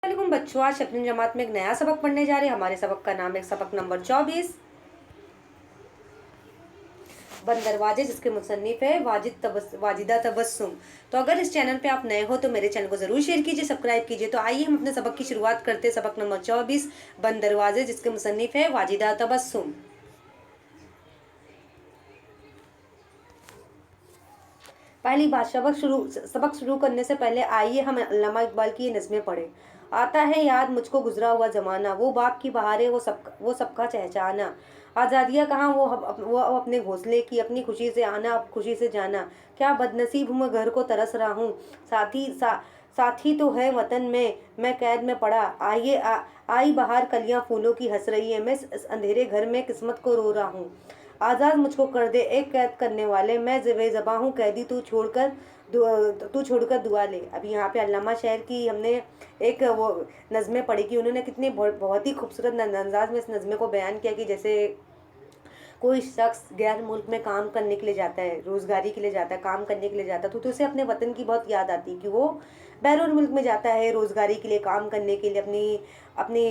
वालेकुम बच्चों, आज अपनी जमात में एक नया सबक पढ़ने जा रहे हैं। हमारे सबक का नाम है सबक नंबर 24 बंद दरवाजे, जिसके मुसन्निफ है वाजिदा तबस्सुम। तो अगर इस चैनल पे आप नए हो तो मेरे चैनल को जरूर शेयर कीजिए, सब्सक्राइब कीजिए। तो आइए हम अपने सबक की शुरुआत करते हैं। सबक नंबर 24 बंद दरवाजे, जिसके मुसन्निफ है वाजिदा तबस्सुम। पहली बात, सबक शुरू करने से पहले आइए हम अल्लामा इकबाल की ये नज़में पढ़ें। आता है याद मुझको गुजरा हुआ ज़माना, वो बाग की बहारें, वो सबका चहचहाना। आज़ादियाँ कहाँ, वो अपने घोंसले की, अपनी खुशी से आना, अब खुशी से जाना। क्या बदनसीब हूँ मैं, घर को तरस रहा हूँ। साथी तो है वतन में, मैं कैद में पड़ा। आई बहार, कलियां फूलों की हंस रही है, मैं इस अंधेरे घर में किस्मत को रो रहा हूँ। आज़ाद मुझको कर दे एक कैद करने वाले, मैं बेज़बां हूँ कैदी, तू छोड़कर दुआ ले। अभी यहाँ पे अल्लामा शायर की हमने एक वो नज़में पढ़ी कि उन्होंने कितनी बहुत ही खूबसूरत अंदाज में इस नज़्मे को बयान किया कि जैसे कोई शख्स गैर मुल्क में काम करने के लिए जाता है, रोज़गारी के लिए जाता है, काम करने के लिए जाता है, तो उसे अपने वतन की बहुत याद आती है कि वो बैरून मुल्क में जाता है रोज़गारी के लिए, काम करने के लिए, अपनी अपनी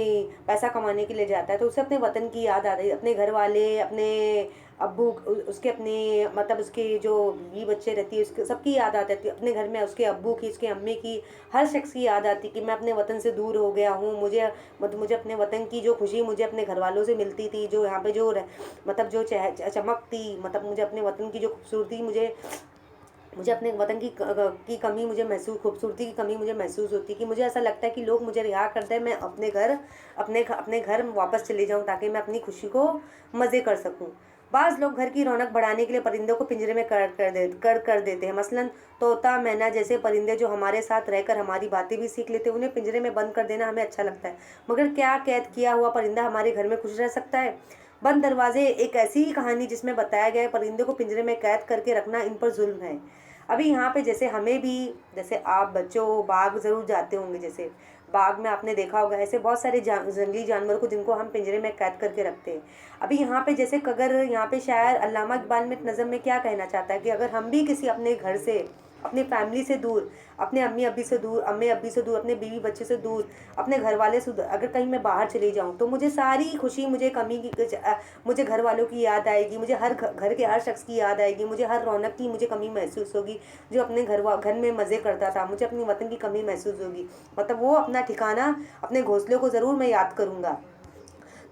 पैसा कमाने के लिए जाता है। तो उसे अपने वतन की याद आती है, अपने घर वाले, अपने अब्बू, उसके अपने मतलब उसके जो बीवी बच्चे रहती है उसके सबकी याद आ जाती है। अपने घर में उसके अब्बू की, उसके अम्मी की, हर शख्स की याद आती कि मैं अपने वतन से दूर हो गया हूँ। मुझे अपने वतन की जो खुशी मुझे अपने घर वालों से मिलती थी, जो यहाँ पे मतलब जो चमक थी, मतलब मुझे अपने वतन की जो खूबसूरती, मुझे अपने वतन की कमी मुझे महसूस, खूबसूरती की कमी मुझे महसूस होती कि मुझे ऐसा लगता है कि लोग मुझे रिहा कर दें, मैं अपने घर वापस चले जाऊं ताकि मैं अपनी खुशी को मज़े कर सकूं। बाज़ लोग घर की रौनक बढ़ाने के लिए परिंदों को पिंजरे में कर देते हैं। मसलन तोता, मैना जैसे परिंदे जो हमारे साथ रहकर हमारी बातें भी सीख लेते हैं, उन्हें पिंजरे में बंद कर देना हमें अच्छा लगता है। मगर क्या कैद किया हुआ परिंदा हमारे घर में खुश रह सकता है? बंद दरवाजे एक ऐसी ही कहानी जिसमें बताया गया है परिंदों को पिंजरे में कैद करके रखना इन पर जुल्म है। अभी यहाँ पे जैसे हमें भी, जैसे आप बच्चों बाग ज़रूर जाते होंगे, जैसे बाग में आपने देखा होगा ऐसे बहुत सारे जंगली जानवर को जिनको हम पिंजरे में कैद करके रखते हैं। अभी यहाँ पे जैसे अगर यहाँ पे शायर अल्लामा इकबाल में नज़म में क्या कहना चाहता है कि अगर हम भी किसी अपने घर से, अपने फैमिली से दूर, अपने अम्मी अब्बी से दूर, अपने बीवी बच्चे से दूर, अपने घर वाले से दूर, अगर कहीं मैं बाहर चली जाऊँ तो मुझे सारी खुशी, मुझे घर वालों की याद आएगी, मुझे घर के हर शख्स की याद आएगी, मुझे हर रौनक की मुझे कमी महसूस होगी जो अपने घर में मज़े करता था, मुझे अपनी वतन की कमी महसूस होगी। मतलब वो अपना ठिकाना, अपने घोंसले को ज़रूर मैं याद करूँगा।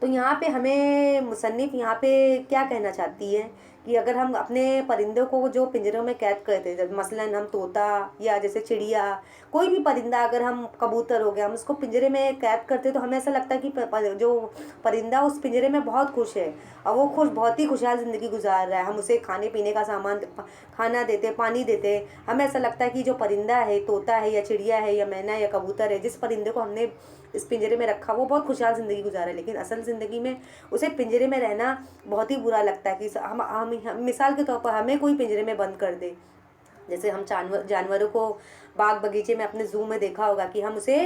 तो यहाँ पे हमें मुसन्निफ़ यहाँ पे क्या कहना चाहती है कि अगर हम अपने परिंदों को जो पिंजरों में कैद करते थे, मसलन हम तोता या जैसे चिड़िया, कोई भी परिंदा, अगर हम कबूतर हो गया, हम उसको पिंजरे में कैद करते तो हमें ऐसा लगता है कि जो परिंदा उस पिंजरे में बहुत खुश है और वो बहुत ही खुशहाल ज़िंदगी गुजार रहा है। हम उसे खाने पीने का सामान, खाना देते, पानी देते, हमें ऐसा लगता है कि जो परिंदा है, तोता है या चिड़िया है या मैना या कबूतर है, जिस परिंदे को हमने इस पिंजरे में रखा, वो बहुत खुशहाल ज़िंदगी गुजारा है। लेकिन असल ज़िंदगी में उसे पिंजरे में रहना बहुत ही बुरा लगता है कि हम मिसाल के तौर पर हमें कोई पिंजरे में बंद कर दे। जैसे हम जानवरों को बाग बगीचे में, अपने ज़ू में देखा होगा कि हम उसे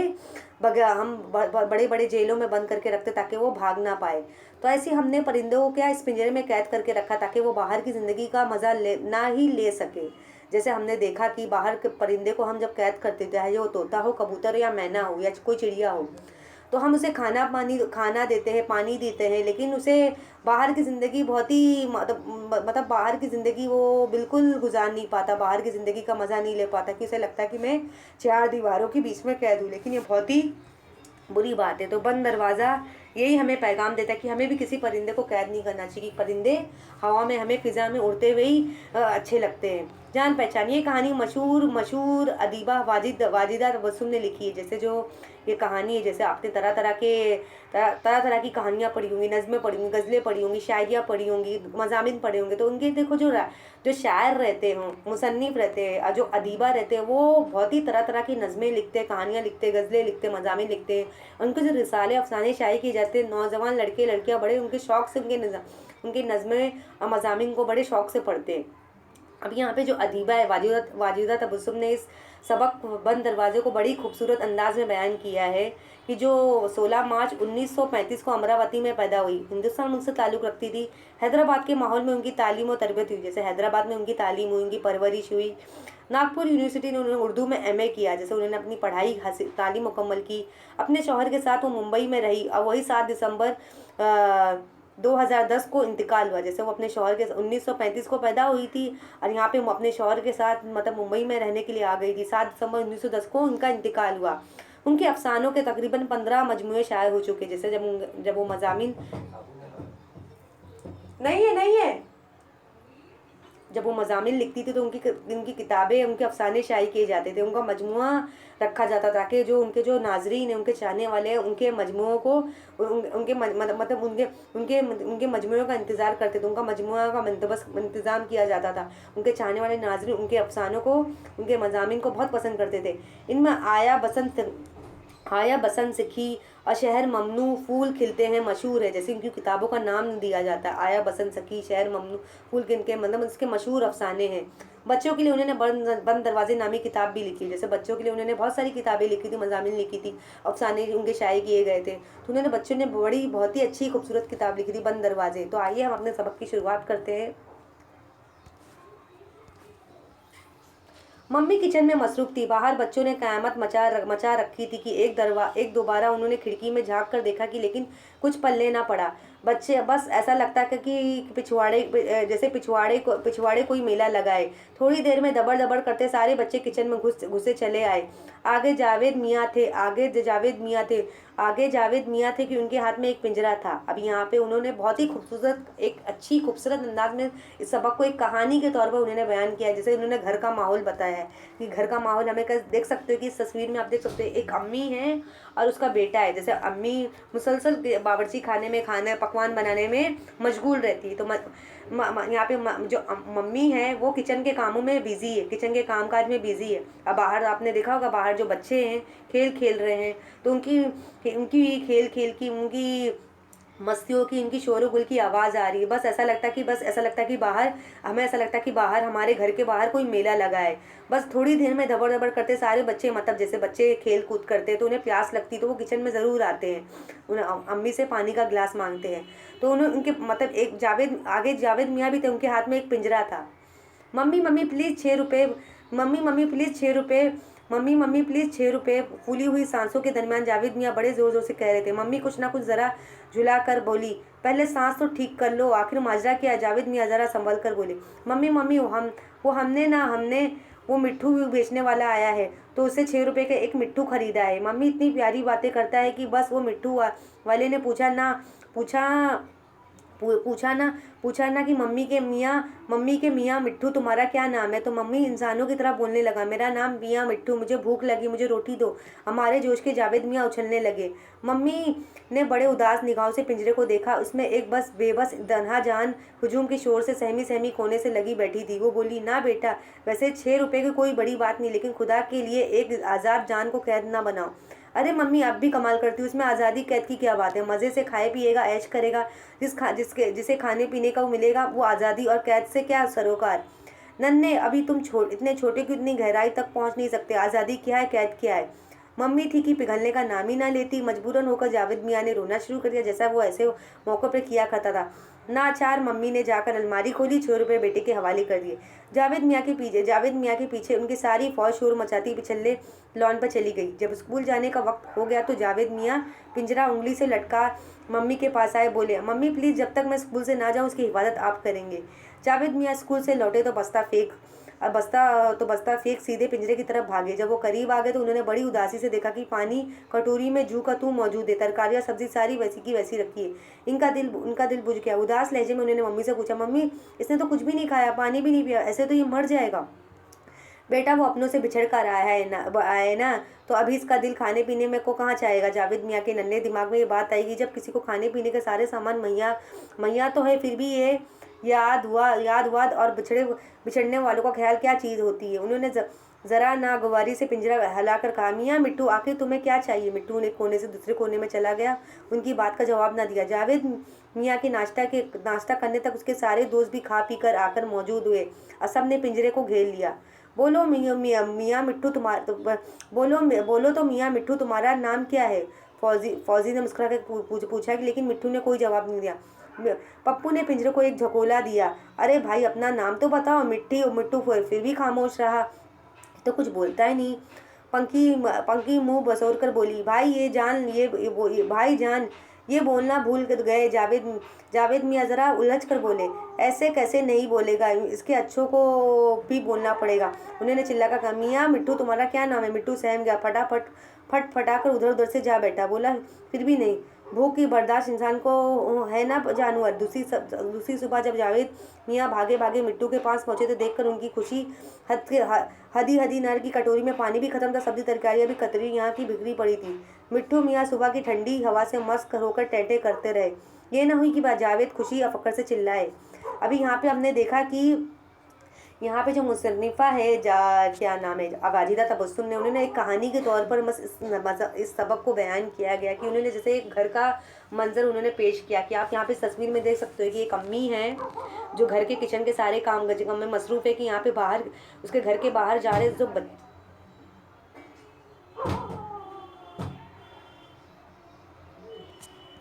हम बड़े बड़े जेलों में बंद करके रखते ताकि वो भाग ना पाए। तो ऐसे हमने परिंदों को क्या इस पिंजरे में कैद करके रखा ताकि वो बाहर की ज़िंदगी का मज़ा ना ही ले सके। जैसे हमने देखा कि बाहर के परिंदे को हम जब कैद करते थे, चाहे वो तोता हो, कबूतर हो या मैना हो या कोई चिड़िया हो, तो हम उसे खाना देते हैं, पानी देते हैं, लेकिन उसे बाहर की ज़िंदगी बहुत ही मतलब बाहर की ज़िंदगी वो बिल्कुल गुजार नहीं पाता, बाहर की ज़िंदगी का मज़ा नहीं ले पाता, कि उसे लगता है कि मैं चार दीवारों के बीच में कैद हूँ। लेकिन ये बहुत ही बुरी बात है। तो बंद दरवाज़ा यही हमें पैगाम देता है कि हमें भी किसी परिंदे को कैद नहीं करना चाहिए। परिंदे हवा में, हमें फ़िज़ा में उड़ते हुए ही अच्छे लगते हैं। जान पहचान, ये कहानी मशहूर मशहूर अदीबा वाजिदा तबस्सुम ने लिखी है। जैसे जो ये कहानी है, जैसे आपने तरह तरह की कहानियाँ पढ़ी होंगी, नज़में पढ़ी होंगी, गज़लें पढ़ी होंगी, शायरियाँ पढ़ी होंगी, मज़ामिन पढ़े होंगे, तो उनके देखो जो शायर रहते हों, मुसन्निफ़ रहते हैं, जो अदीबा रहते हैं, वो बहुत ही तरह तरह की नज़में लिखते हैं, कहानियाँ लिखते हैं, गज़लें लिखते हैं, मज़ामिन लिखते हैं। उनके जो रिसाले अफ़साने शाये किए जाते हैं, नौजवान लड़के लड़कियाँ बड़े उनके शौक़ से उनकी नज़में और मज़ामिन को बड़े शौक़ से पढ़ते हैं। अब यहाँ पे जो अदीबा है वाजिदा तबस्सुम ने इस सबक बंद दरवाजे को बड़ी खूबसूरत अंदाज में बयान किया है कि जो 16 मार्च 1935 को अमरावती में पैदा हुई। हिंदुस्तान उनसे ताल्लुक़ रखती थी। हैदराबाद के माहौल में उनकी तालीम और तरबियत हुई, जैसे हैदराबाद में उनकी तालीम हुई, उनकी परवरिश हुई। नागपुर यूनिवर्सिटी ने उन्होंने उर्दू में एमए किया, जैसे उन्होंने अपनी पढ़ाई हासिल तालीम मुकम्मल की। अपने शौहर के साथ वो मुंबई में रही और वही 7 दिसंबर 2010 को इंतकाल हुआ। जैसे वो अपने शौहर के 1935 को पैदा हुई थी और यहाँ पे वो अपने शौहर के साथ मतलब मुंबई में रहने के लिए आ गई थी। 7 दिसंबर 1910 को उनका इंतकाल हुआ। उनके अफसानों के तकरीबन 15 मजमूए शाये हो चुके। जैसे जब वो मज़ामीन नहीं है जब वो मज़ामीन लिखती थी तो उनकी किताबें, उनके अफसाने शाये किए जाते थे। उनका मजमुआ रखा जाता ताकि जो उनके नाजरीन हैं, उनके चाहने वाले हैं, उनके मजमुओं को मतलब उनके मजमुओं का इंतज़ार करते थे। उनका मजमुआ का इंतज़ाम किया जाता था। उनके चाहने वाले नाजरीन उनके अफसानों को, उनके मज़ामीन को बहुत पसंद करते थे। इनमें आया बसंत सखी और शहर ममनू, फूल खिलते हैं मशहूर है। जैसे इनकी किताबों का नाम दिया जाता है, आया बसंत सखी, शहर ममनू, फूल के मतलब इसके मशहूर अफसाने हैं। बच्चों के लिए उन्होंने बंद दरवाजे नामी किताब भी लिखी। जैसे बच्चों के लिए उन्होंने बहुत सारी किताबें लिखी थी, मज़ामीन लिखी थी, अफसाने उनके शाये किए गए थे। तो उन्होंने बच्चों ने बहुत ही अच्छी खूबसूरत किताब लिखी थी, बंद दरवाजे। तो आइए हम अपने सबक की शुरुआत करते हैं। मम्मी किचन में मसरूफ थी। बाहर बच्चों ने क़यामत मचा रखी थी कि एक दोबारा उन्होंने खिड़की में झांक कर देखा कि लेकिन कुछ पल्ले ना पड़ा। बच्चे बस ऐसा लगता है कि पिछवाड़े कोई मेला लगाए। थोड़ी देर में दबड़ दबड़ करते सारे बच्चे किचन में घुसे चले आए। आगे जावेद मियाँ थे कि उनके हाथ में एक पिंजरा था। अब यहाँ पे उन्होंने बहुत ही खूबसूरत अंदाज में इस सबक को एक कहानी के तौर पर उन्होंने बयान किया है। जैसे उन्होंने घर का माहौल बताया है कि घर का माहौल हमें देख सकते हो कि इस तस्वीर में आप देख सकते हो एक अम्मी है और उसका बेटा है। जैसे अम्मी मुसलसल बावर्ची खाने में पकवान बनाने में मशगूल रहती है। तो यहाँ पे जो मम्मी है वो किचन के कामों में बिजी है, किचन के कामकाज में बिजी है। अब बाहर आपने देखा होगा, बाहर जो बच्चे हैं खेल खेल रहे हैं, तो उनकी खेल की उनकी मस्तियों की, इनकी शोर-गुल की आवाज़ आ रही है। ऐसा लगता है कि बाहर हमारे घर के बाहर कोई मेला लगा है। बस थोड़ी देर में दबड़ दबड़ करते सारे बच्चे, मतलब जैसे बच्चे खेल कूद करते हैं तो उन्हें प्यास लगती तो वो किचन में ज़रूर आते हैं, उन्हें अम्मी से पानी का गिलास मांगते हैं। तो उन्हें उनके मतलब एक जावेद मियाँ भी थे, उनके हाथ में एक पिंजरा था। मम्मी प्लीज़ 6 रुपये, मम्मी प्लीज़ 6 रुपये, मम्मी प्लीज़ 6 रुपये। फूली हुई सांसों के दरमियान जावेद मियाँ बड़े ज़ोर ज़ोर से कह रहे थे। मम्मी कुछ ना कुछ ज़रा झुला कर बोली, पहले सांस तो ठीक कर लो, आखिर माजरा क्या है। जावेद मियाँ ज़रा संभल कर बोले, मम्मी वो मिट्ठू बेचने वाला आया है तो उसे 6 रुपये का एक मिट्ठू खरीदा है। मम्मी इतनी प्यारी बातें करता है कि बस। वो मिट्ठू वाले ने पूछा ना कि मम्मी के मियाँ मिट्ठू तुम्हारा क्या नाम है। तो मम्मी इंसानों की तरह बोलने लगा, मेरा नाम मियाँ मिट्ठू, मुझे भूख लगी, मुझे रोटी दो। हमारे जोश के जावेद मियाँ उछलने लगे। मम्मी ने बड़े उदास निगाहों से पिंजरे को देखा। उसमें एक बेबस दन्हा जान हुजूम के शोर से सहमी कोने से लगी बैठी थी। वो बोली, ना बेटा, वैसे 6 रुपये की कोई बड़ी बात नहीं, लेकिन खुदा के लिए एक आज़ाद जान को कैद ना बनाओ। अरे मम्मी, अब भी कमाल करती हूँ, इसमें आज़ादी कैद की क्या बात है। मज़े से खाए पिएगा, ऐश करेगा, जिसे खाने पीने का वो मिलेगा, वो आज़ादी और कैद से क्या सरोकार। नन्हे, अभी तुम इतने छोटे कि इतनी गहराई तक पहुँच नहीं सकते। आज़ादी क्या है, कैद क्या है। मम्मी थी कि पिघलने का नाम ही ना लेती। मजबूरन होकर जावेद मियाँ ने रोना शुरू कर दिया, जैसा वो ऐसे मौक़ों पर किया करता था। नाचार मम्मी ने जाकर अलमारी खोली, 6 रुपये बेटे के हवाले कर दिए। जावेद मियाँ के पीछे उनकी सारी फौज शोर मचाती पिछले लॉन पर चली गई। जब स्कूल जाने का वक्त हो गया तो जावेद मियाँ पिंजरा उंगली से लटका मम्मी के पास आए, बोले, मम्मी प्लीज़, जब तक मैं स्कूल से ना जाऊँ उसकी हिफाजत आप करेंगे। जावेद मियाँ स्कूल से लौटे तो बस्ता फेंक सीधे पिंजरे की तरफ भागे। जब वो करीब आ गए तो उन्होंने बड़ी उदासी से देखा कि पानी कटोरी में जू का तू मौजूद है, तरकारियाँ सब्जी सारी वैसी की वैसी रखी है। उनका दिल बुझ गया। उदास लहजे में उन्होंने मम्मी से पूछा, मम्मी, इसने तो कुछ भी नहीं खाया, पानी भी नहीं पिया, ऐसे तो ये मर जाएगा। बेटा, वो अपनों से बिछड़ कर आया है ना, तो अभी इसका दिल खाने पीने में को कहाँ चाहेगा। जावेद मियाँ के नन्हे दिमाग में ये बात आई कि जब किसी को खाने पीने के सारे सामान मैया तो है, फिर भी ये याद हुआ और बिछड़ने वालों का ख्याल क्या चीज़ होती है। उन्होंने ज़रा नागवारी से पिंजरा हिलाकर कहा, मियाँ मिट्टू, आखिर तुम्हें क्या चाहिए। मिट्टू ने कोने से दूसरे कोने में चला गया, उनकी बात का जवाब ना दिया। जावेद मियाँ के नाश्ता करने तक उसके सारे दोस्त भी खा पी कर आकर मौजूद हुए और सब ने पिंजरे को घेर लिया। बोलो तो मियाँ मिट्टू, तुम्हारा नाम क्या है। फौजी ने मुस्कुरा कर पूछा कि लेकिन मिट्टू ने कोई जवाब नहीं दिया। पप्पू ने पिंजरे को एक झकोला दिया। अरे भाई अपना नाम तो बताओ। मिट्टू फिर भी खामोश रहा। तो कुछ बोलता ही नहीं। पंखी मुंह बसोर कर बोली, भाई ये जान ये भाई जान ये बोलना भूल गए। जावेद मियाँ जरा उलझ कर बोले, ऐसे कैसे नहीं बोलेगा, इसके अच्छों को भी बोलना पड़ेगा। उन्होंने चिल्लाकर कहा, मियाँ मिट्टू तुम्हारा क्या नाम है। मिट्टू सहम गया। फटाकर उधर उधर से जा बैठा। बोला, फिर भी नहीं। भूख की बर्दाश्त इंसान को है ना जानवर। दूसरी सुबह जब जावेद मियाँ भागे भागे मिट्टू के पास पहुंचे तो देखकर उनकी खुशी हदी नर की कटोरी में पानी भी खत्म था, सब्जी तरकारियाँ भी कतरी यहाँ की बिखरी पड़ी थी। मिट्टू मियाँ सुबह की ठंडी हवा से मस्त होकर टैटे करते रहे। ये न हुई कि जावेद खुशी और फक्र से चिल्लाए। अभी यहाँ पे हमने देखा कि यहाँ पे जो मुसन्निफ़ा है क्या नाम है, वाजिदा तबस्सुम ने, उन्होंने एक कहानी के तौर पर इस सबक को बयान किया गया कि उन्होंने जैसे एक घर का मंजर उन्होंने पेश किया कि आप यहाँ पे इस तस्वीर में देख सकते हो कि एक अम्मी हैं जो घर के किचन के सारे काम में मसरूफ़ है कि यहाँ पे बाहर उसके घर के बाहर जा रहे जो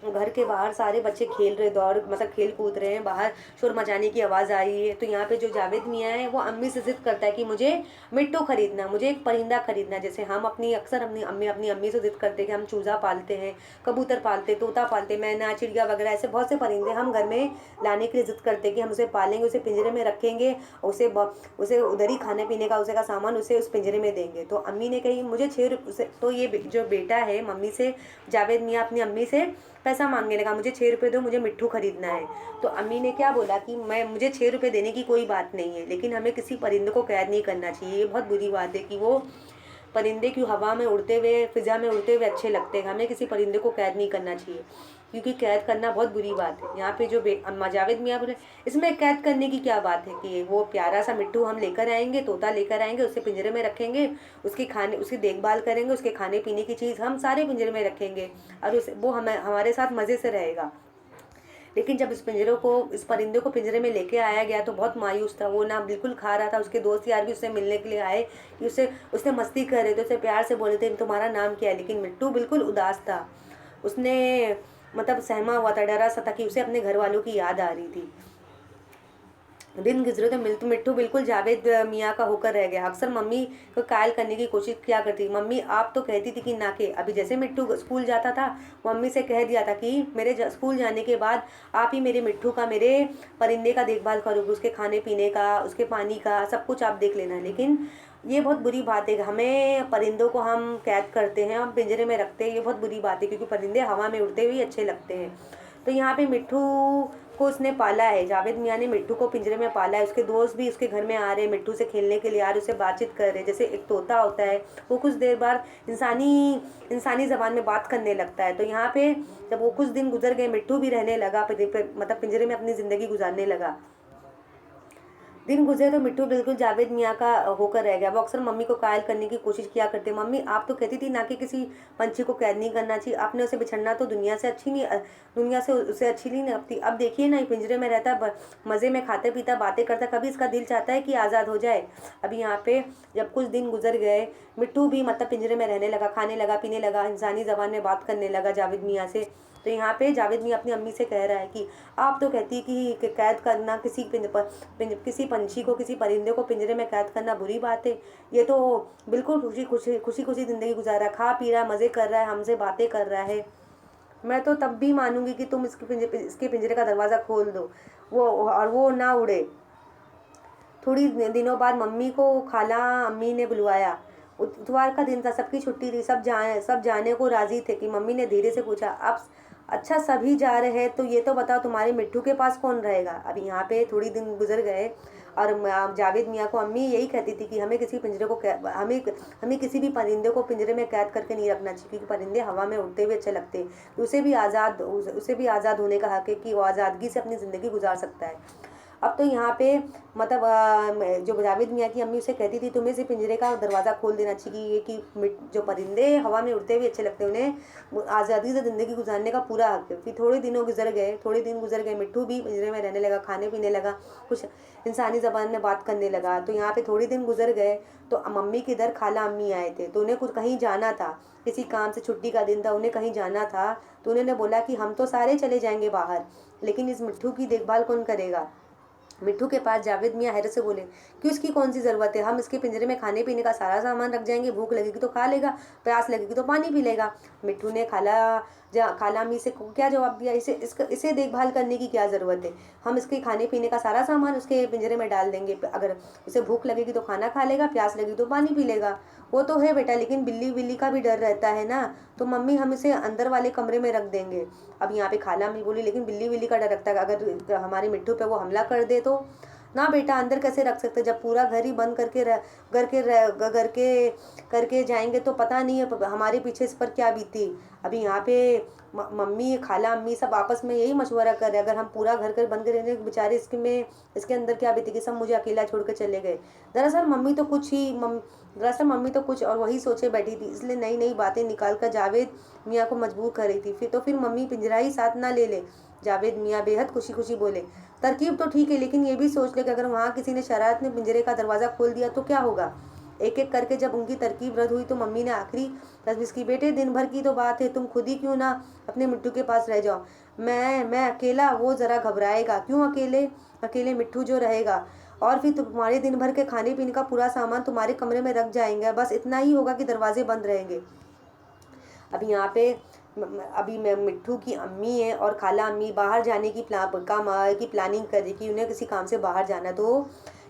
घर के बाहर सारे बच्चे खेल रहे, दौड़ मतलब खेल कूद रहे हैं, बाहर शोर मचाने की आवाज़ आ रही है। तो यहाँ पे जो जावेद मियाँ है वो अम्मी से ज़िद करता है कि मुझे मिट्टू खरीदना, मुझे एक परिंदा खरीदना। जैसे हम अपनी अपनी अम्मी से ज़िद करते हैं कि हम चूज़ा पालते हैं, कबूतर पालते, तोता पालते, मैना, चिड़िया वगैरह ऐसे बहुत से परिंदे हम घर में लाने के लिए ज़िद करते हैं कि हम उसे पालेंगे, उसे पिंजरे में रखेंगे, उसे उधर ही खाने पीने का उसे का सामान उसे उस पिंजरे में देंगे। तो अम्मी ने कही मुझे 6 रुपये। तो ये जो बेटा है मम्मी से, जावेद मियाँ अपनी अम्मी से पैसा मांगने लगा, मुझे 6 रुपये दो, मुझे मिट्टू खरीदना है। तो अम्मी ने क्या बोला कि मुझे 6 रुपये देने की कोई बात नहीं है, लेकिन हमें किसी परिंदे को कैद नहीं करना चाहिए। ये बहुत बुरी बात है कि वो परिंदे क्यों हवा में उड़ते हुए, फिजा में उड़ते हुए अच्छे लगते हैं। हमें किसी परिंदे को कैद नहीं करना चाहिए, क्योंकि कैद करना बहुत बुरी बात है। यहाँ पे जो अम्मा जावेद मियाँ बोले, इसमें कैद करने की क्या बात है कि वो प्यारा सा मिट्टू हम लेकर आएंगे, तोता लेकर आएंगे, उसे पिंजरे में रखेंगे, उसकी देखभाल करेंगे, उसके खाने पीने की चीज़ हम सारे पिंजरे में रखेंगे और वो हमारे साथ मज़े से रहेगा। लेकिन जब इस परिंदे को पिंजरे में लेके आया गया तो बहुत मायूस था। वो ना बिल्कुल खा रहा था। उसके दोस्त यार भी उससे मिलने के लिए आए कि उसने मस्ती कर रहे थे, उसे प्यार से बोले थे तुम्हारा नाम क्या है। लेकिन मिट्टू बिल्कुल उदास था। उसने मतलब सहमा हुआ था, डरा सा था कि उसे अपने घर वालों की याद आ रही थी। दिन गुजरे तो मिट्टू बिल्कुल जावेद मियाँ का होकर रह गया। अक्सर मम्मी को कायल करने की कोशिश किया करती। मम्मी आप तो कहती थी कि ना के। अभी जैसे मिट्टू स्कूल जाता था, मम्मी से कह दिया था कि मेरे स्कूल जाने के बाद आप ही मेरे मिट्टू का, मेरे परिंदे का देखभाल करोगे, उसके खाने पीने का, उसके पानी का, सब कुछ आप देख लेना। लेकिन ये बहुत बुरी बात है कि हमें परिंदों को हम कैद करते हैं, हम पिंजरे में रखते हैं। ये बहुत बुरी बात है क्योंकि परिंदे हवा में उड़ते हुए अच्छे लगते हैं। तो यहाँ पे मिट्टू को उसने पाला है, जावेद मियाँ ने मिट्टू को पिंजरे में पाला है। उसके दोस्त भी उसके घर में आ रहे हैं, मिट्टू से खेलने के लिए आ रहे, उससे बातचीत कर रहे हैं। जैसे एक तोता होता है, वो कुछ देर बाद इंसानी ज़बान में बात करने लगता है। तो यहाँ पे जब वो कुछ दिन गुजर गए, मिट्टू भी रहने लगा, मतलब पिंजरे में अपनी ज़िंदगी गुजारने लगा। दिन गुजरे तो मिट्टू बिल्कुल जावेद मियाँ का होकर रह गया। वो अक्सर मम्मी को कायल करने की कोशिश किया करते। मम्मी आप तो कहती थी ना कि किसी पंछी को कैद नहीं करना चाहिए, आपने उसे बिछड़ना तो दुनिया से उसे अच्छी नहीं लगती। अब देखिए ना, पिंजरे में रहता, मज़े में खाता पीता बातें करता, कभी इसका दिल चाहता है कि आज़ाद हो जाए। अभी यहाँ पे जब कुछ दिन गुजर गए, मिट्टू भी मतलब पिंजरे में रहने लगा, खाने लगा, पीने लगा, इंसानी ज़बान में बात करने लगा जावेद मियाँ से। तो यहाँ पे जावेद मियाँ अपनी अम्मी से कह रहा है कि आप तो कहती कि कैद करना किसी पंछी को, किसी परिंदे को पिंजरे में कैद करना बुरी बात है। ये तो बिल्कुल खुशी ज़िंदगी गुजार रहा है, खा पी रहा है, मज़े कर रहा है, हमसे बातें कर रहा है। मैं तो तब भी मानूंगी कि तुम इसके पिंजरे का दरवाज़ा खोल दो वो ना उड़े। थोड़ी दिनों बाद मम्मी को खाला अम्मी ने बुलवाया। इतवार का दिन था, सबकी छुट्टी थी, सब जाने को राज़ी थे कि मम्मी ने धीरे से पूछा, अब अच्छा सभी जा रहे हैं तो ये तो बताओ तुम्हारे मिट्टू के पास कौन रहेगा। अभी यहाँ पे थोड़ी दिन गुजर गए और जावेद मियाँ को अम्मी यही कहती थी कि हमें किसी भी परिंदे को पिंजरे में कैद करके नहीं रखना चाहिए, क्योंकि परिंदे हवा में उड़ते हुए अच्छे लगते हैं। उसे भी आज़ाद होने का हक है कि वो आज़ादगी से अपनी ज़िंदगी गुजार सकता है। अब तो यहाँ पे मतलब जो जावेद मियाँ की अम्मी उसे कहती थी तुम्हें से पिंजरे का दरवाज़ा खोल देना चाहिए कि जो परिंदे हवा में उड़ते हुए अच्छे लगते हैं उन्हें आज़ादी से ज़िंदगी गुजारने का पूरा हक है। फिर थोड़े दिन गुजर गए, मिट्ठू भी पिंजरे में रहने लगा, खाने पीने लगा, कुछ इंसानी ज़बान में बात करने लगा। तो यहाँ पे थोड़े दिन गुजर गए तो मम्मी के इधर खाला अम्मी आए थे, तो उन्हें कुछ कहीं जाना था, किसी काम से छुट्टी का दिन था, उन्हें कहीं जाना था। तो उन्होंने बोला कि हम तो सारे चले जाएंगे बाहर, लेकिन इस मिट्ठू की देखभाल कौन करेगा। मिट्ठू के पास जावेद मियाँ हैरत से बोले कि उसकी कौन सी ज़रूरत है, हम इसके पिंजरे में खाने पीने का सारा सामान रख जाएंगे, भूख लगेगी तो खा लेगा, प्यास लगेगी तो पानी पी लेगा। मिट्ठू ने खाला अम्मी से क्या जवाब दिया, इसे देखभाल करने की क्या ज़रूरत है, हम इसके खाने पीने का सारा सामान उसके पिंजरे में डाल देंगे, अगर उसे भूख लगेगी तो खाना खा लेगा, प्यास लगेगी तो पानी पी लेगा। वो तो है बेटा, लेकिन बिल्ली का भी डर रहता है ना, तो मम्मी हम इसे अंदर वाले कमरे में रख देंगे। अब यहाँ पे खाला अम्मी बोली लेकिन बिल्ली का डर रखता है, अगर हमारे मिट्ठू पे वो हमला कर दे तो। ना बेटा, अंदर कैसे रख सकते, जब पूरा घर ही बंद करके जाएंगे तो पता नहीं है हमारे पीछे इस पर क्या बीती। अभी यहाँ पे मम्मी खाला अम्मी सब आपस में यही मशवरा कर रहे हैं, अगर हम पूरा घर बंद करेंगे बेचारे इसके अंदर क्या बीतेगी, सब मुझे अकेला छोड़ कर चले गए। दरअसल मम्मी तो कुछ और वही सोचे बैठी थी, इसलिए नई नई बातें निकाल कर जावेद मियाँ को मजबूर कर रही थी। फिर मम्मी पिंजरा ही साथ ना ले ले। जावेद मियाँ बेहद खुशी खुशी बोले तरकीब तो ठीक है, लेकिन ये भी सोच ले कि अगर वहाँ किसी ने शरारत में पिंजरे का दरवाज़ा खोल दिया तो क्या होगा। एक एक करके जब उनकी तरकीब रद्द हुई तो मम्मी ने आखिरी तजवीज़ की, बेटे दिन भर की तो बात है, तुम खुद ही क्यों ना अपने मिट्टू के पास रह जाओ। मैं अकेला, वो ज़रा घबराएगा। क्यों अकेले? अकेले मिट्टू जो रहेगा, और फिर तुम्हारे दिन भर के खाने पीने का पूरा सामान तुम्हारे कमरे में रख जाएंगे, बस इतना ही होगा कि दरवाजे बंद रहेंगे। अभी यहाँ पे अभी मैं मिट्ठू की अम्मी है और खाला अम्मी बाहर जाने की प्लानिंग कर रही कि उन्हें किसी काम से बाहर जाना। तो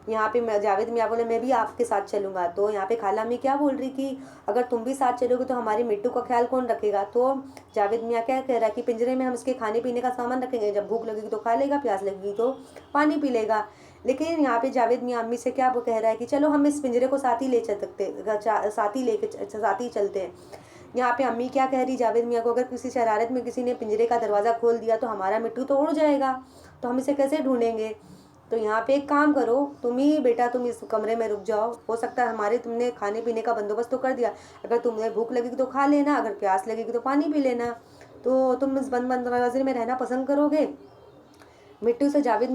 यहाँ पे जावेद मियाँ बोले मैं भी आपके साथ चलूँगा। तो यहाँ पे खाला अम्मी क्या बोल रही कि अगर तुम भी साथ चलोगे तो हमारे मिट्टू का ख्याल कौन रखेगा। तो जावेद मियाँ क्या कह रहा है कि पिंजरे में हम इसके खाने पीने का सामान रखेंगे, जब भूख लगेगी तो खा लेगा, प्यास लगेगी तो पानी पी लेगा। लेकिन यहाँ पे जावेद मियाँ अम्मी से क्या वो कह रहा है कि चलो हम इस पिंजरे को साथ ही चलते हैं। यहाँ पे अम्मी क्या कह रही जावेद मियाँ को, अगर किसी शरारत में किसी ने पिंजरे का दरवाज़ा खोल दिया तो हमारा मिट्टू तो उड़ जाएगा, तो हम इसे कैसे ढूंढेंगे। तो यहाँ पे एक काम करो, तुम इस कमरे में रुक जाओ, हो सकता है तुमने खाने पीने का बंदोबस्त तो कर दिया, अगर तुम्हें भूख लगेगी तो खा लेना, अगर प्यास लगेगी तो पानी पी लेना। तो तुम इस बंद दरवाजे में रहना पसंद करोगे। मिट्टू से जावेद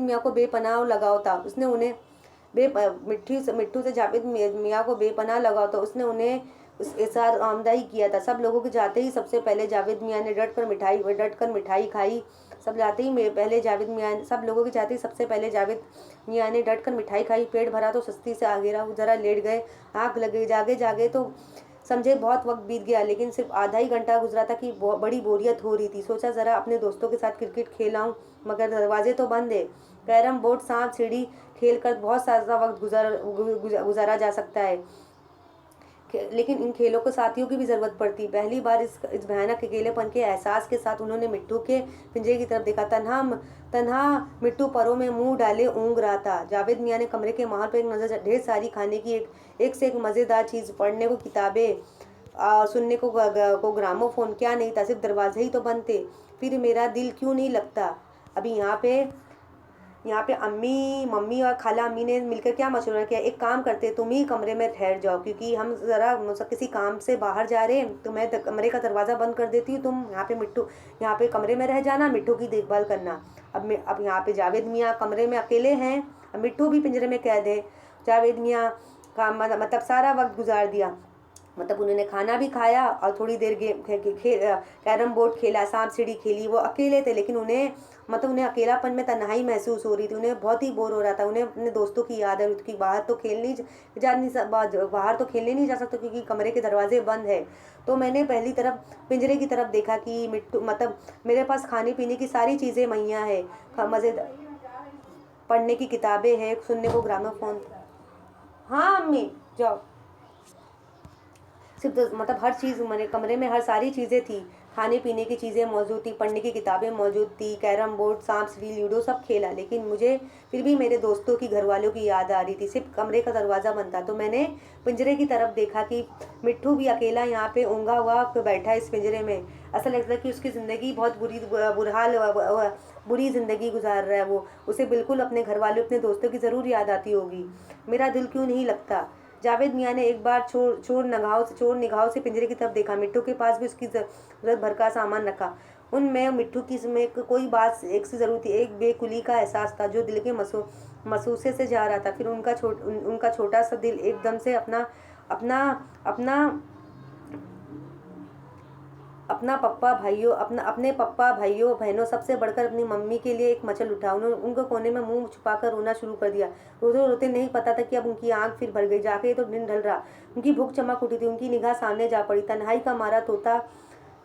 मियाँ को बेपनाह लगाव था, उसने उन्हें मिट्टू से जावेद मियाँ को बेपनाह लगाव था, उसने उन्हें इज़हार आमदही किया था। सब लोगों के जाते ही सबसे पहले जावेद मियाँ ने डट कर मिठाई खाई। सब लोगों के जाते ही सबसे पहले जावेद मियाँ ने डट कर मिठाई खाई, पेट भरा तो सस्ती से आगेरा जरा लेट गए। आँख लगे जागे तो समझे बहुत वक्त बीत गया, लेकिन सिर्फ आधा ही घंटा गुजरा था कि बड़ी बोरियत हो रही थी। सोचा ज़रा अपने दोस्तों के साथ क्रिकेट खेल आऊँ, मगर दरवाजे तो बंद है। कैरम बोर्ड, सांप सीढ़ी खेल कर बहुत सारा वक्त गुजारा जा सकता है, लेकिन इन खेलों को साथियों की भी ज़रूरत पड़ती। पहली बार इस भयानक अकेलेपन के एहसास के साथ उन्होंने मिट्टू के पिंजरे की तरफ देखा। तन्हा मिट्टू परों में मुंह डाले ऊँग रहा था। जावेद मियाँ ने कमरे के माहौल पर एक नज़र, ढेर सारी खाने की एक से एक मज़ेदार चीज़, पढ़ने को किताबें, सुनने को ग्रामोफोन, क्या नहीं था, सिर्फ दरवाजे ही तो बंद थे। फिर मेरा दिल क्यों नहीं लगता। अभी यहाँ पे मम्मी और खाला अम्मी ने मिलकर क्या मशवरा किया, एक काम करते, तुम ही कमरे में ठहर जाओ, क्योंकि हम ज़रा किसी काम से बाहर जा रहे हैं, तो मैं कमरे का दरवाज़ा बंद कर देती हूँ, तुम यहाँ पे कमरे में रह जाना, मिट्टू की देखभाल करना। अब यहाँ पे जावेद मियाँ कमरे में अकेले हैं, अब मिट्टू भी पिंजरे में कैद है। जावेद मियाँ का मतलब सारा वक्त गुजार दिया, मतलब उन्होंने खाना भी खाया और थोड़ी देर कैरम बोर्ड खेला, सांप सीढ़ी खेली। वो अकेले थे, लेकिन उन्हें अकेलापन में तन्हाई महसूस हो रही थी, उन्हें बहुत ही बोर हो रहा था। उन्हें अपने दोस्तों की याद है कि बाहर तो खेलने नहीं जा सकता क्योंकि कमरे के दरवाजे बंद है। तो मैंने पहली तरफ पिंजरे की तरफ देखा कि मिट्टू, मतलब मेरे पास खाने पीने की सारी चीज़ें मुहैया है, मज़ेदार पढ़ने की किताबें हैं, सुनने को ग्रामोफोन। हाँ अम्मी जाओ। सिर्फ मतलब हर चीज़ मेरे कमरे में हर सारी चीज़ें थी, खाने पीने की चीज़ें मौजूद थी, पढ़ने की किताबें मौजूद थी, कैरम बोर्ड, सांप सीढ़ी, लूडो सब खेला, लेकिन मुझे फिर भी मेरे दोस्तों की, घर वालों की याद आ रही थी। सिर्फ कमरे का दरवाज़ा बंद था, तो मैंने पिंजरे की तरफ देखा कि मिट्ठू भी अकेला यहाँ पे ऊँघा हुआ बैठा है इस पिंजरे में। ऐसा लगता है कि उसकी ज़िंदगी बहुत बुरहाल बुरी ज़िंदगी गुजार रहा है वो। उसे बिल्कुल अपने घर वालों, अपने दोस्तों की ज़रूर याद आती होगी। मेरा दिल क्यों नहीं लगता। जावेद मियाँ ने एक बार चोर निगाहों से पिंजरे की तरफ देखा। मिट्ठू के पास भी उसकी ज़रूरत भर का सामान रखा। उनमें मिट्ठू की में कोई बात एक से ज़रूर थी। एक बेकुली का एहसास था जो दिल के मसूसे से जा रहा था। फिर उनका छोटा सा दिल एकदम से अपना अपना अपना अपना पप्पा भाइयों अपना अपने पप्पा भाइयों बहनों सबसे बढ़कर अपनी मम्मी के लिए एक मचल उठा। उन्होंने उनको कोने में मुंह छुपाकर रोना शुरू कर दिया। रोते रोते नहीं पता था कि अब उनकी आंख फिर भर गई। जाके तो दिन ढल रहा। उनकी भूख चमक उठी थी। उनकी निगाह सामने जा पड़ी। तन्हाई का मारा तोता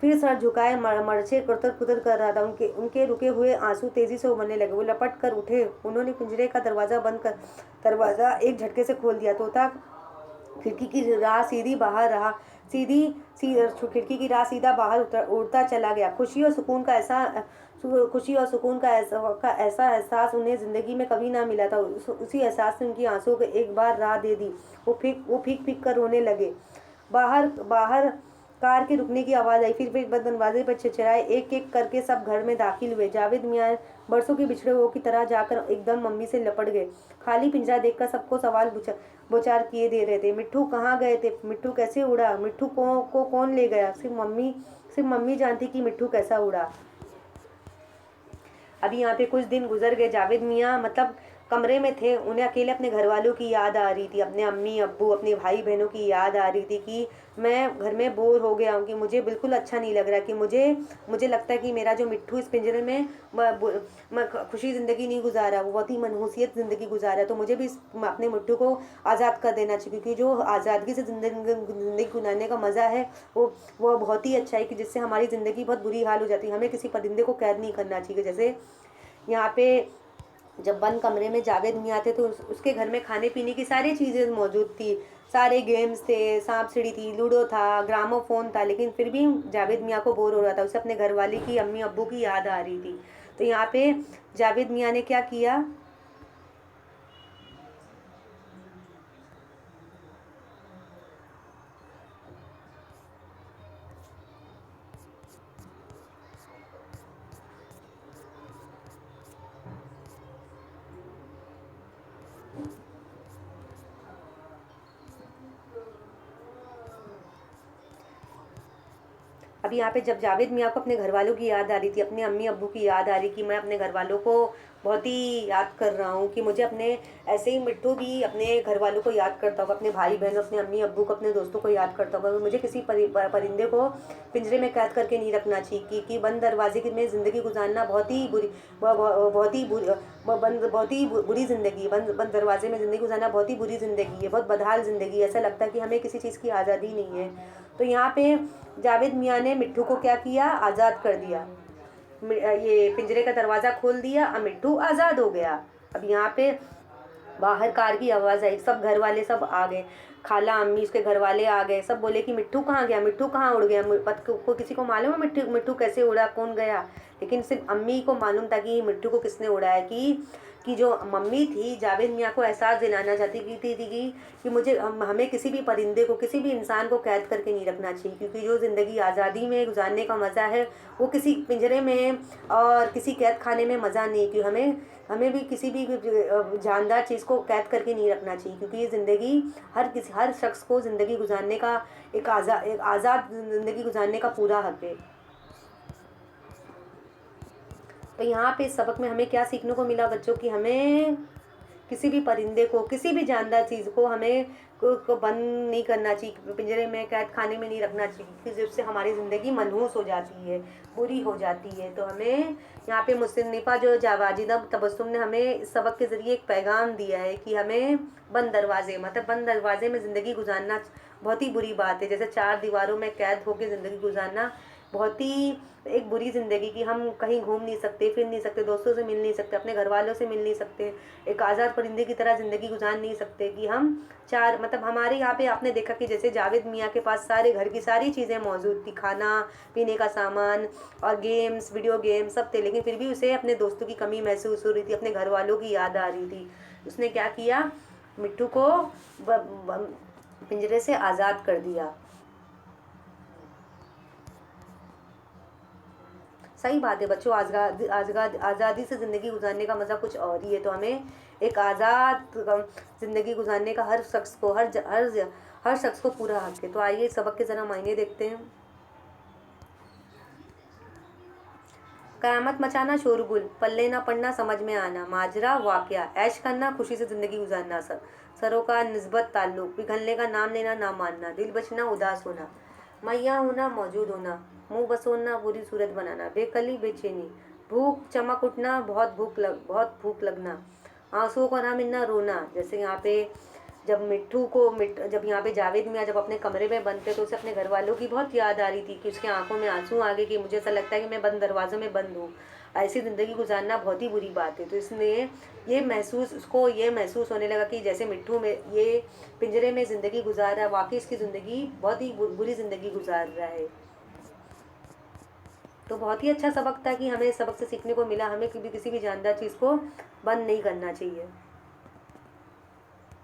फिर सर झुकाए मरचे कुतर कुतर कर रहा था। उनके उनके रुके हुए आंसू तेजी से उमड़ने लगे। वो लपट कर उठे। उन्होंने पिंजरे का दरवाज़ा एक झटके से खोल दिया। तोता खिड़की की राह सीधी बाहर रहा सीधी सी खिड़की की राह सीधा बाहर उड़ता चला गया। खुशी और सुकून का ऐसा एहसास उन्हें ज़िंदगी में कभी ना मिला था। उसी एहसास ने उनकी आंसुओं को एक बार राह दे दी। वो फीक फीक कर रोने लगे। बाहर बाहर कार के रुकने की आवाज़ आई। फिर बंद दरवाजे पर चिल्लाए। एक एक करके सब घर में दाखिल हुए। जावेद मियाँ बरसों के बिछड़े हुओं की तरह जाकर एकदम मम्मी से लपट गए। खाली पिंजरा देखकर सबको सवाल बोचार किए दे रहे थे। मिट्ठू कहाँ गए थे? मिट्ठू कैसे उड़ा? मिट्ठू को कौन ले गया? सिर्फ मम्मी जानती कि मिट्ठू कैसा उड़ा। अभी यहाँ पे कुछ दिन गुजर गए। जावेद मियाँ मतलब कमरे में थे। उन्हें अकेले अपने घर वालों की याद आ रही थी। अपने अम्मी अब्बू, अपने भाई बहनों की याद आ रही थी कि मैं घर में बोर हो गया हूँ, कि मुझे बिल्कुल अच्छा नहीं लग रहा, कि मुझे लगता है कि मेरा जो मिट्ठू इस पिंजरे में खुशी ज़िंदगी नहीं गुजारा, वो बहुत ही मनहूसियत ज़िंदगी गुजारा है। तो मुझे भी अपने मिट्टू को आज़ाद कर देना चाहिए, क्योंकि जो आज़ादगी से ज़िंदगी गुजारने का मज़ा है वो बहुत ही अच्छा है, कि जिससे हमारी ज़िंदगी बहुत बुरी हाल हो जाती है। हमें किसी परिंदे को कैद नहीं करना चाहिए। जैसे यहाँ पे जब बंद कमरे में जावेद मियाँ थे तो उसके घर में खाने पीने की सारी चीज़ें मौजूद थी। सारे गेम्स थे, सांप सीढ़ी थी, लूडो था, ग्रामोफोन था, लेकिन फिर भी जावेद मियाँ को बोर हो रहा था। उसे अपने घर वाले की, अम्मी अब्बू की याद आ रही थी। तो यहाँ पे जावेद मियाँ ने क्या किया, अभी यहाँ पे जब जावेद मियाँ को अपने घर वालों की याद आ रही थी, अपने अम्मी अब्बू की याद आ रही कि मैं अपने घर वालों को बहुत ही याद कर रहा हूँ, कि मुझे अपने ऐसे ही मिट्टू भी अपने घर वालों को याद करता होगा, अपने भाई बहन, अपने अम्मी अब्बू को, अपने दोस्तों को याद करता होगा। मुझे किसी परिंदे को पिंजरे में कैद करके नहीं रखना चाहिए, कि बंद दरवाजे में ज़िंदगी गुजारना बहुत ही बुरी बुरी ज़िंदगी। बंद दरवाजे में ज़िंदगी गुजारना बहुत ही बुरी ज़िंदगी है, बहुत बदहाल ज़िंदगी है। ऐसा लगता है कि हमें किसी चीज़ की आज़ादी नहीं है। तो यहाँ पे जावेद मियाँ ने मिट्ठू को क्या किया, आज़ाद कर दिया। ये पिंजरे का दरवाज़ा खोल दिया, अब मिट्ठू आज़ाद हो गया। अब यहाँ पे बाहर कार की आवाज़ आई। सब घर वाले सब आ गए। खाला, अम्मी, उसके घर वाले आ गए। सब बोले कि मिट्ठू कहाँ गया, मिट्ठू कहाँ उड़ गया। को किसी को मालूम है मिट्टू मिट्टू कैसे उड़ा, कौन गया? लेकिन सिर्फ अम्मी को मालूम था कि मिट्टू को किसने उड़ाया। कि जो मम्मी थी जावेद मियाँ को एहसास दिलाना चाहती थी कि हमें किसी भी परिंदे को, किसी भी इंसान को कैद करके नहीं रखना चाहिए, क्योंकि जो ज़िंदगी आज़ादी में गुजारने का मज़ा है वो किसी पिंजरे में और किसी कैद खाने में मज़ा नहीं। कि हमें भी किसी भी जानदार चीज़ को कैद करके नहीं रखना चाहिए, क्योंकि ये ज़िंदगी हर शख्स को ज़िंदगी गुजारने का एक आज़ाद ज़िंदगी गुजारने का पूरा हक है। तो यहाँ पे इस सबक में हमें क्या सीखने को मिला बच्चों, कि हमें किसी भी परिंदे को, किसी भी जानदार चीज़ को हमें को बंद नहीं करना चाहिए, पिंजरे में कैद खाने में नहीं रखना चाहिए, क्योंकि जिससे हमारी ज़िंदगी मनहूस हो जाती है, बुरी हो जाती है। तो हमें यहाँ पे मुसन्निफ़ा जो वाजिदा तबस्सुम ने हमें इस सबक के ज़रिए एक पैगाम दिया है कि हमें बंद दरवाजे में ज़िंदगी गुजारना बहुत ही बुरी बात है। जैसे चार दीवारों में कैद होकर ज़िंदगी गुजारना बहुत ही एक बुरी ज़िंदगी कि हम कहीं घूम नहीं सकते, फिर नहीं सकते, दोस्तों से मिल नहीं सकते, अपने घर वालों से मिल नहीं सकते, एक आज़ाद परिंदे की तरह ज़िंदगी गुजार नहीं सकते, कि हम चार मतलब हमारे यहाँ पे आपने देखा कि जैसे जावेद मियाँ के पास सारे घर की सारी चीज़ें मौजूद थी, खाना पीने का सामान और गेम्स, वीडियो गेम्स सब थे, लेकिन फिर भी उसे अपने दोस्तों की कमी महसूस हो रही थी, अपने घर वालों की याद आ रही थी। उसने क्या किया, मिट्टू को पिंजरे से आज़ाद कर दिया। सही बात है बच्चों, आज़ादी से ज़िंदगी गुजारने का मज़ा कुछ और ही है। तो हमें एक आज़ाद ज़िंदगी गुजारने का हर शख्स को हर शख्स को पूरा हक है। तो आइए इस सबक के ज़रा मायने देखते हैं। क़यामत मचाना शोरगुल, पल्ले ना पड़ना समझ में आना, माजरा वाक़या, ऐश करना खुशी से ज़िंदगी गुजारना, सरों का निस्बत ताल्लुक़, पिघलने का नाम लेना ना मानना, दिल बचना उदास होना, मैया होना मौजूद होना, मुँह बसोना बुरी सूरत बनाना, बेकली बेचैनी, भूख चमक उठना, बहुत भूख लगना, आंसुओं का ना मिलना, रोना। जैसे यहाँ पे जब यहाँ पे जावेद मियाँ जब अपने कमरे में बंद थे तो उसे अपने घर वालों की बहुत याद आ रही थी, कि उसके आंखों में आंसू आ गए, कि मुझे ऐसा लगता है कि मैं बंद दरवाज़ों में बंद हूँ। ऐसी ज़िंदगी गुजारना बहुत ही बुरी बात है। तो इसलिए ये महसूस होने लगा कि जैसे मिट्टू में ये पिंजरे में ज़िंदगी गुजार रहा है, वाकई इसकी ज़िंदगी बहुत ही बुरी ज़िंदगी गुजार रहा है। तो बहुत ही अच्छा सबक था कि हमें सबक से सीखने को मिला, हमें किसी भी जानदार चीज़ को बंद नहीं करना चाहिए।